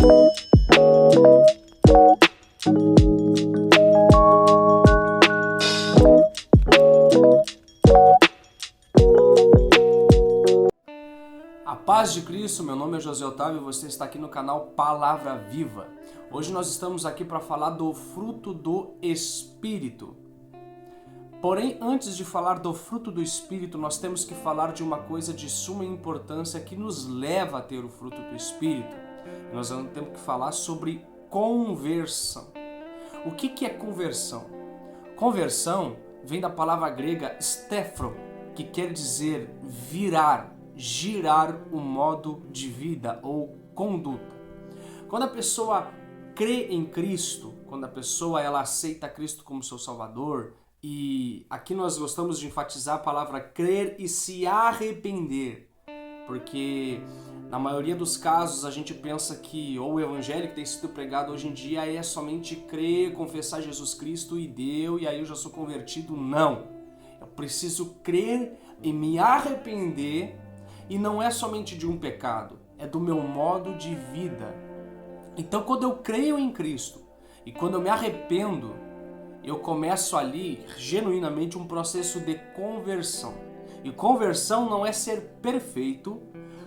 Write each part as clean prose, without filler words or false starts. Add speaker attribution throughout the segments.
Speaker 1: A paz de Cristo, meu nome é José Otávio e você está aqui no canal Palavra Viva. Hoje nós estamos aqui para falar do fruto do Espírito. Porém, antes de falar do fruto do Espírito, nós temos que falar de uma coisa de suma importância que nos leva a ter o fruto do Espírito. Nós temos que falar sobre conversão. O que é conversão? Conversão vem da palavra grega stefro, que quer dizer virar, girar o modo de vida ou conduta. Quando a pessoa crê em Cristo, quando a pessoa ela aceita Cristo como seu Salvador, e aqui nós gostamos de enfatizar a palavra crer e se arrepender, porque na maioria dos casos a gente pensa que ou o evangelho que tem sido pregado hoje em dia é somente crer, confessar Jesus Cristo e deu, e aí eu já sou convertido. Não, eu preciso crer e me arrepender. E não é somente de um pecado, é do meu modo de vida. Então, quando eu creio em Cristo e quando eu me arrependo, eu começo ali, genuinamente, um processo de conversão. E conversão não é ser perfeito.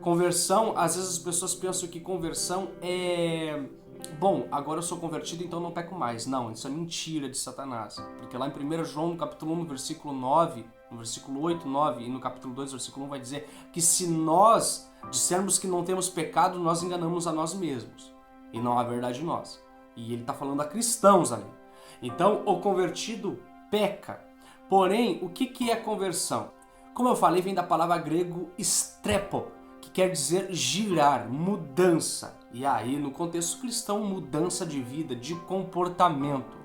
Speaker 1: Conversão, às vezes as pessoas pensam que conversão é... Bom, agora eu sou convertido, então não peco mais. Não, isso é mentira de Satanás. Porque lá em 1 João, no capítulo 1, no versículo 9, no versículo 8, 9 e no capítulo 2, versículo 1, vai dizer que se nós dissermos que não temos pecado, nós enganamos a nós mesmos. E não a verdade em nós. E ele está falando a cristãos ali. Então, o convertido peca. Porém, o que é conversão? Como eu falei, vem da palavra grego strepo, que quer dizer girar, mudança. E aí, no contexto cristão, mudança de vida, de comportamento.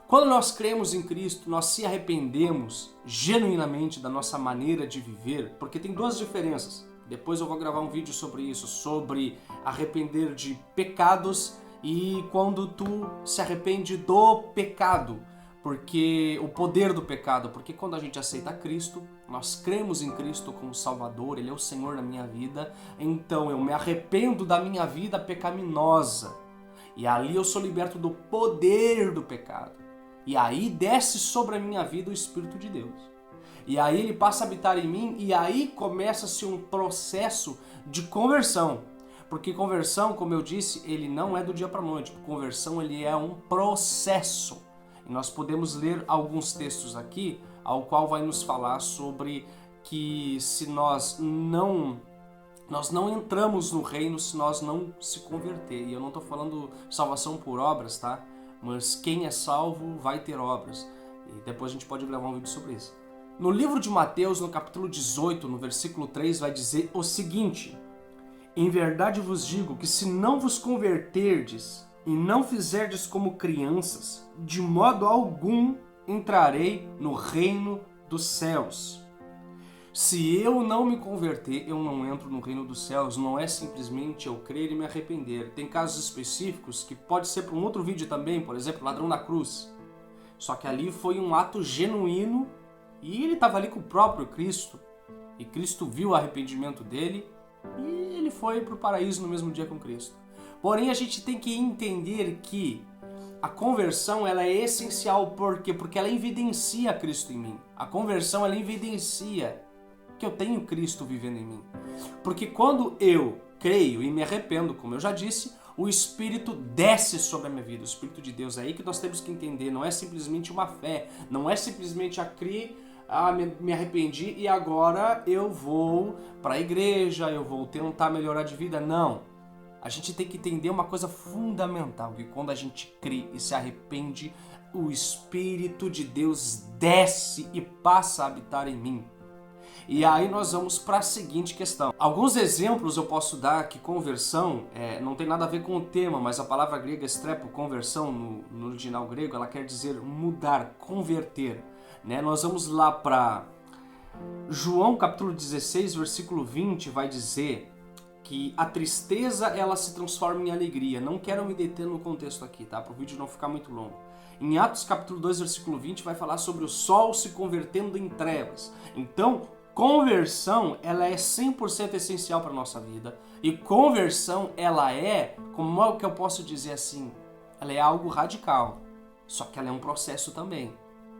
Speaker 1: Quando nós cremos em Cristo, nós se arrependemos genuinamente da nossa maneira de viver, porque tem duas diferenças. Depois eu vou gravar um vídeo sobre isso, sobre arrepender de pecados e quando tu se arrepende do pecado, porque o poder do pecado, porque quando a gente aceita Cristo, nós cremos em Cristo como Salvador, Ele é o Senhor da minha vida, então eu me arrependo da minha vida pecaminosa e ali eu sou liberto do poder do pecado. E aí desce sobre a minha vida o Espírito de Deus. E aí ele passa a habitar em mim e aí começa-se um processo de conversão. Porque conversão, como eu disse, ele não é do dia para a noite. Conversão ele é um processo. E nós podemos ler alguns textos aqui, ao qual vai nos falar sobre que se nós não entramos no reino se nós não se converter. E eu não estou falando salvação por obras, tá? Mas quem é salvo vai ter obras. E depois a gente pode gravar um vídeo sobre isso. No livro de Mateus, no capítulo 18, no versículo 3, vai dizer o seguinte: em verdade vos digo que se não vos converterdes e não fizerdes como crianças, de modo algum entrarei no reino dos céus. Se eu não me converter, eu não entro no reino dos céus. Não é simplesmente eu crer e me arrepender. Tem casos específicos que pode ser para um outro vídeo também, por exemplo, ladrão da cruz. Só que ali foi um ato genuíno e ele estava ali com o próprio Cristo. E Cristo viu o arrependimento dele e ele foi para o paraíso no mesmo dia com Cristo. Porém, a gente tem que entender que a conversão ela é essencial. Por quê? Porque ela evidencia Cristo em mim. A conversão ela evidencia que eu tenho Cristo vivendo em mim. Porque quando eu creio e me arrependo, como eu já disse, o Espírito desce sobre a minha vida. O Espírito de Deus é aí que nós temos que entender. Não é simplesmente uma fé. Não é simplesmente me arrependi e agora eu vou para a igreja, eu vou tentar melhorar de vida. Não. A gente tem que entender uma coisa fundamental, que quando a gente crê e se arrepende, o Espírito de Deus desce e passa a habitar em mim. E aí nós vamos para a seguinte questão. Alguns exemplos eu posso dar que conversão não tem nada a ver com o tema, mas a palavra grega strepo, conversão, no original grego, ela quer dizer mudar, converter. Né? Nós vamos lá para João capítulo 16, versículo 20, vai dizer que a tristeza ela se transforma em alegria. Não quero me deter no contexto aqui, tá? Para o vídeo não ficar muito longo. Em Atos capítulo 2, versículo 20, vai falar sobre o sol se convertendo em trevas. Então, conversão, ela é 100% essencial para a nossa vida. E conversão, ela é, como é que eu posso dizer assim? Ela é algo radical, só que ela é um processo também.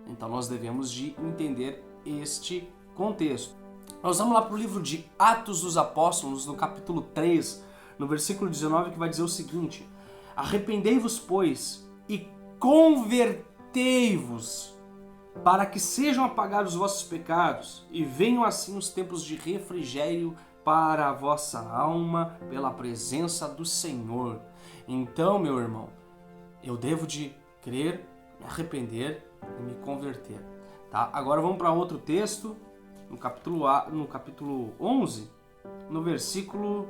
Speaker 1: Então nós devemos de entender este contexto. Nós vamos lá para o livro de Atos dos Apóstolos, no capítulo 3, no versículo 19, que vai dizer o seguinte: arrependei-vos, pois, e convertei-vos, para que sejam apagados os vossos pecados, e venham assim os tempos de refrigério para a vossa alma, pela presença do Senhor. Então, meu irmão, eu devo de crer, me arrepender e me converter. Tá? Agora vamos para outro texto, no capítulo 11, no versículo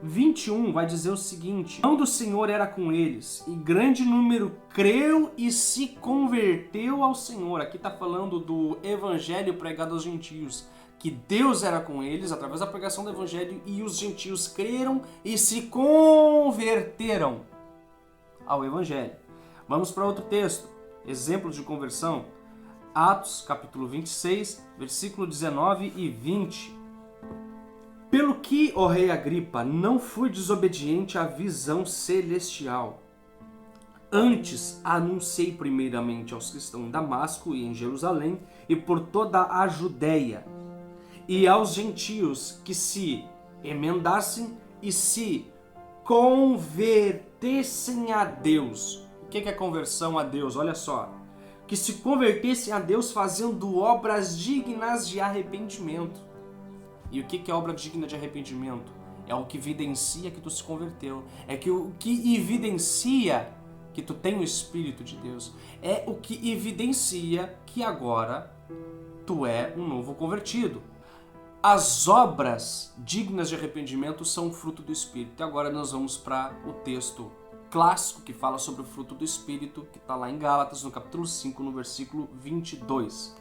Speaker 1: 21, vai dizer o seguinte: a mão do Senhor era com eles, e grande número creu e se converteu ao Senhor. Aqui está falando do evangelho pregado aos gentios, que Deus era com eles através da pregação do evangelho, e os gentios creram e se converteram ao evangelho. Vamos para outro texto, exemplos de conversão. Atos, capítulo 26, versículo 19 e 20. Pelo que, ó rei Agripa, não fui desobediente à visão celestial. Antes anunciei primeiramente aos cristãos em Damasco e em Jerusalém e por toda a Judéia, e aos gentios que se emendassem e se convertessem a Deus. O que é conversão a Deus? Olha só. Que se convertessem a Deus fazendo obras dignas de arrependimento. E o que é obra digna de arrependimento? É o que evidencia que tu se converteu. É o que evidencia que tu tem o Espírito de Deus. É o que evidencia que agora tu é um novo convertido. As obras dignas de arrependimento são fruto do Espírito. E agora nós vamos para o texto clássico que fala sobre o fruto do Espírito, que está lá em Gálatas, no capítulo 5, no versículo 22.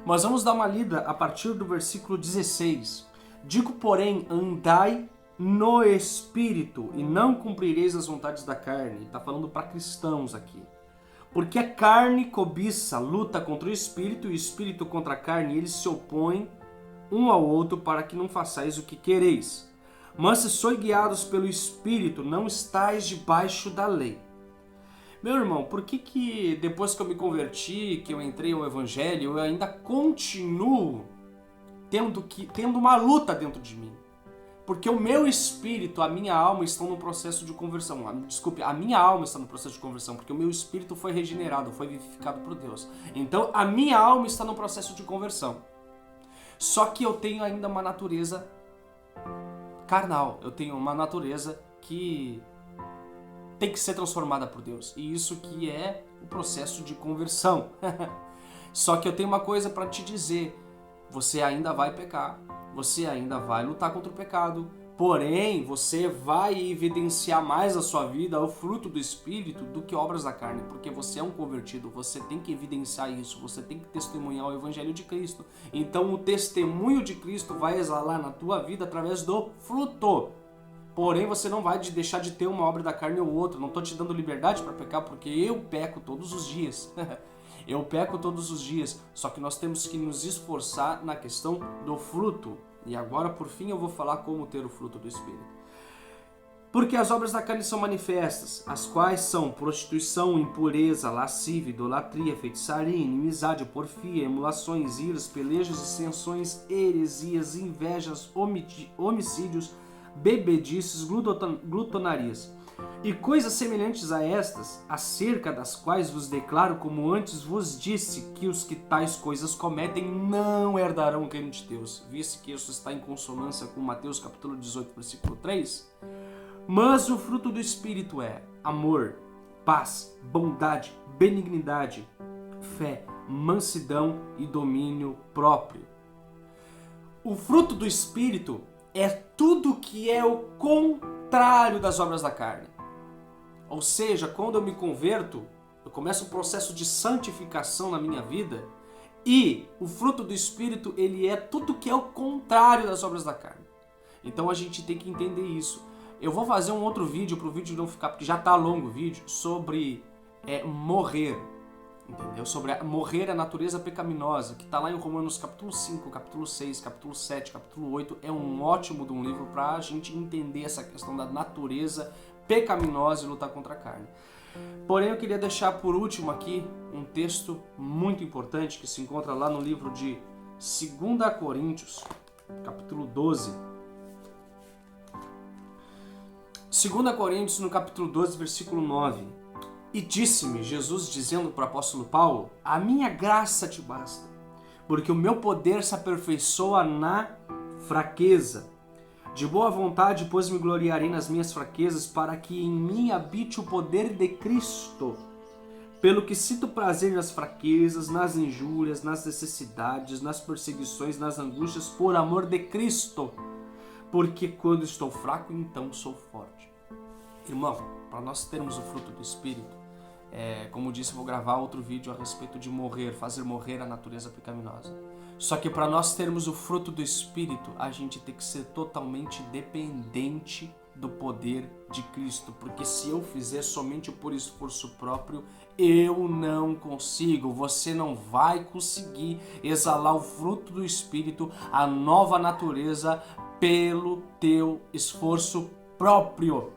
Speaker 1: Mas vamos dar uma lida a partir do versículo 16. Digo, porém, andai no Espírito e não cumprireis as vontades da carne. Está falando para cristãos aqui. Porque a carne cobiça, luta contra o Espírito e o Espírito contra a carne, e eles se opõem um ao outro para que não façais o que quereis. Mas se sois guiados pelo Espírito, não estáis debaixo da lei. Meu irmão, por que depois que eu me converti, que eu entrei ao Evangelho, eu ainda continuo tendo uma luta dentro de mim? Porque o meu espírito, a minha alma estão no processo de conversão. Desculpe, a minha alma está no processo de conversão, porque o meu espírito foi regenerado, foi vivificado por Deus. Então a minha alma está no processo de conversão. Só que eu tenho ainda uma natureza carnal, eu tenho uma natureza que tem que ser transformada por Deus. E isso que é o processo de conversão. Só que eu tenho uma coisa para te dizer: você ainda vai pecar, você ainda vai lutar contra o pecado, porém você vai evidenciar mais a sua vida, o fruto do Espírito, do que obras da carne, porque você é um convertido, você tem que evidenciar isso, você tem que testemunhar o Evangelho de Cristo. Então o testemunho de Cristo vai exalar na tua vida através do fruto. Porém você não vai deixar de ter uma obra da carne ou outra. Não estou te dando liberdade para pecar, porque eu peco todos os dias. Eu peco todos os dias, só que nós temos que nos esforçar na questão do fruto. E agora, por fim, eu vou falar como ter o fruto do Espírito. Porque as obras da carne são manifestas, as quais são prostituição, impureza, lascívia, idolatria, feitiçaria, inimizade, porfia, emulações, iras, pelejas, dissensões, heresias, invejas, homicídios, bebedices, glutonarias. E coisas semelhantes a estas, acerca das quais vos declaro, como antes vos disse, que os que tais coisas cometem não herdarão o reino de Deus. Viste que isso está em consonância com Mateus capítulo 18, versículo 3? Mas o fruto do Espírito é amor, paz, bondade, benignidade, fé, mansidão e domínio próprio. O fruto do Espírito é tudo que é o contrário das obras da carne. Ou seja, quando eu me converto, eu começo um processo de santificação na minha vida, e o fruto do Espírito, ele é tudo que é o contrário das obras da carne. Então a gente tem que entender isso. Eu vou fazer um outro vídeo, para o vídeo não ficar, porque já está longo o vídeo, sobre morrer. entendeu? Sobre morrer a natureza pecaminosa, que está lá em Romanos capítulo 5, capítulo 6, capítulo 7, capítulo 8. É um ótimo de um livro para a gente entender essa questão da natureza pecaminosa e lutar contra a carne. Porém, eu queria deixar por último aqui um texto muito importante que se encontra lá no livro de 2 Coríntios, capítulo 12. 2 Coríntios, no capítulo 12, versículo 9. E disse-me, Jesus dizendo para o apóstolo Paulo, a minha graça te basta, porque o meu poder se aperfeiçoa na fraqueza. De boa vontade, pois me gloriarei nas minhas fraquezas, para que em mim habite o poder de Cristo. Pelo que sinto prazer nas fraquezas, nas injúrias, nas necessidades, nas perseguições, nas angústias, por amor de Cristo. Porque quando estou fraco, então sou forte. Irmão, para nós termos o fruto do Espírito, como disse, eu vou gravar outro vídeo a respeito de morrer, fazer morrer a natureza pecaminosa. Só que para nós termos o fruto do Espírito, a gente tem que ser totalmente dependente do poder de Cristo. Porque se eu fizer somente por esforço próprio, eu não consigo. Você não vai conseguir exalar o fruto do Espírito, a nova natureza, pelo teu esforço próprio.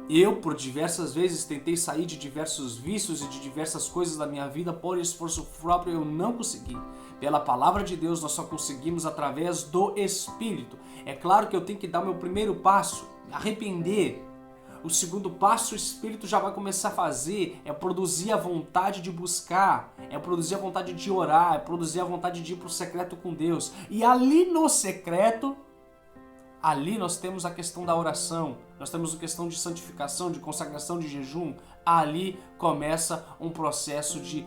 Speaker 1: Eu, por diversas vezes, tentei sair de diversos vícios e de diversas coisas da minha vida por esforço próprio, eu não consegui. Pela palavra de Deus, nós só conseguimos através do Espírito. É claro que eu tenho que dar o meu primeiro passo, arrepender. O segundo passo, o Espírito já vai começar a fazer, é produzir a vontade de buscar, é produzir a vontade de orar, é produzir a vontade de ir para o secreto com Deus. E ali no secreto, ali nós temos a questão da oração, nós temos a questão de santificação, de consagração, de jejum. Ali começa um processo de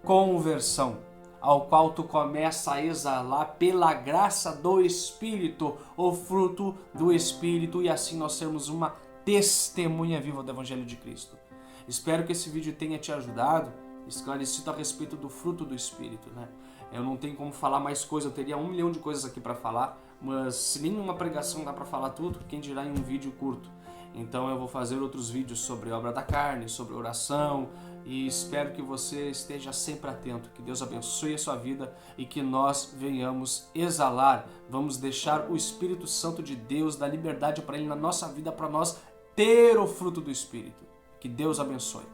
Speaker 1: conversão, ao qual tu começa a exalar pela graça do Espírito, o fruto do Espírito, e assim nós sermos uma testemunha viva do Evangelho de Cristo. Espero que esse vídeo tenha te ajudado, esclarecido a respeito do fruto do Espírito, né? Eu não tenho como falar mais coisa, eu teria 1 milhão de coisas aqui para falar, mas se nenhuma pregação dá para falar tudo, quem dirá em um vídeo curto. Então eu vou fazer outros vídeos sobre a obra da carne, sobre oração, e espero que você esteja sempre atento. Que Deus abençoe a sua vida e que nós venhamos exalar, vamos deixar o Espírito Santo de Deus, dar liberdade para Ele na nossa vida, para nós ter o fruto do Espírito. Que Deus abençoe.